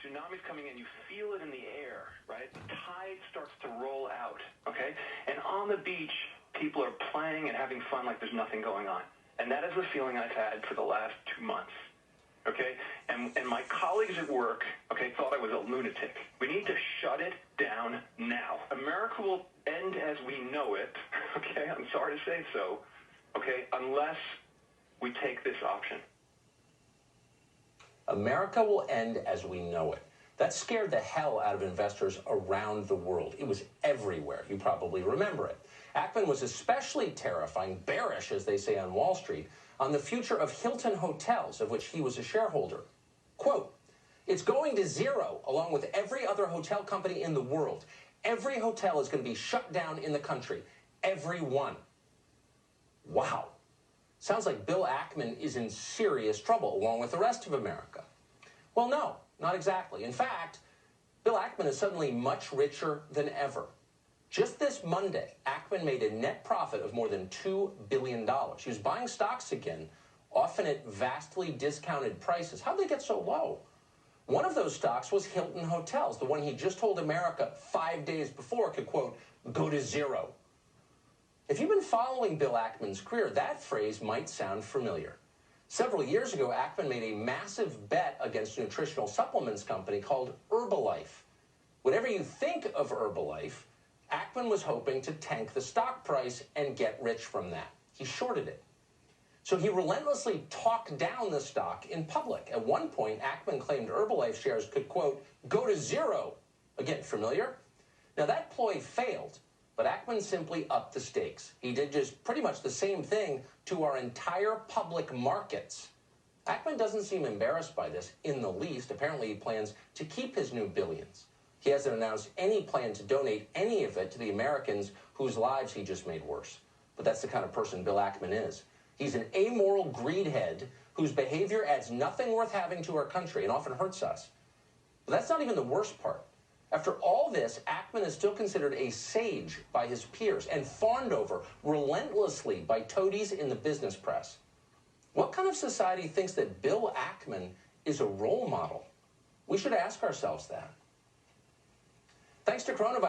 tsunami's coming in. You feel it in the air, right? The tide starts to roll out, okay? And on the beach, people are playing and having fun like there's nothing going on. And that is the feeling I've had for the last 2 months, okay? And my colleagues at work, okay, thought I was a lunatic. We need to shut it down now. America will end as we know it, okay? I'm sorry to say so, okay, unless we take this option. America will end as we know it. That scared the hell out of investors around the world. It was everywhere. You probably remember it. Ackman was especially terrifying, bearish, as they say on Wall Street, on the future of Hilton Hotels, of which he was a shareholder. Quote, "It's going to zero, along with every other hotel company in the world. Every hotel is going to be shut down in the country. Every one." Wow. Sounds like Bill Ackman is in serious trouble, along with the rest of America. Well, no, not exactly. In fact, Bill Ackman is suddenly much richer than ever. Just this Monday, Ackman made a net profit of more than $2 billion. He was buying stocks again, often at vastly discounted prices. How'd they get so low? One of those stocks was Hilton Hotels, the one he just told America 5 days before could, quote, go to zero. If you've been following Bill Ackman's career, that phrase might sound familiar. Several years ago, Ackman made a massive bet against a nutritional supplements company called Herbalife. Whenever you think of Herbalife, Ackman was hoping to tank the stock price and get rich from that. He shorted it. So he relentlessly talked down the stock in public. At one point, Ackman claimed Herbalife shares could, quote, go to zero. Again, familiar? Now, that ploy failed. But Ackman simply upped the stakes. He did just pretty much the same thing to our entire public markets. Ackman doesn't seem embarrassed by this in the least. Apparently, he plans to keep his new billions. He hasn't announced any plan to donate any of it to the Americans whose lives he just made worse. But that's the kind of person Bill Ackman is. He's an amoral greedhead whose behavior adds nothing worth having to our country and often hurts us. But that's not even the worst part. After all this, Ackman is still considered a sage by his peers and fawned over relentlessly by toadies in the business press. What kind of society thinks that Bill Ackman is a role model? We should ask ourselves that. Thanks to coronavirus.